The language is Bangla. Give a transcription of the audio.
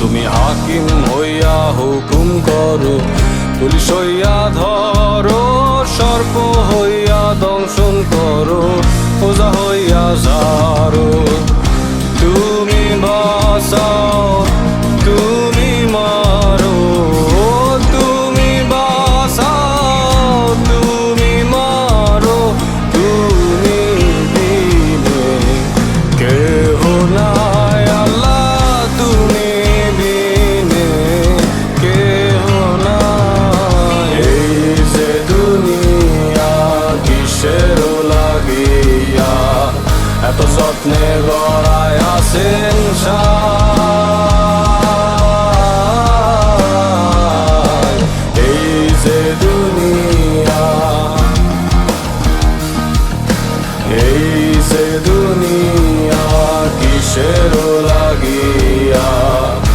তুমি হাকিম হইয়া হুকুম করো, পুলিশ হইয়া ধরো, সর্প হইয়া দংশন করো, ওজা হইয়া ঝাড়ো। তুমি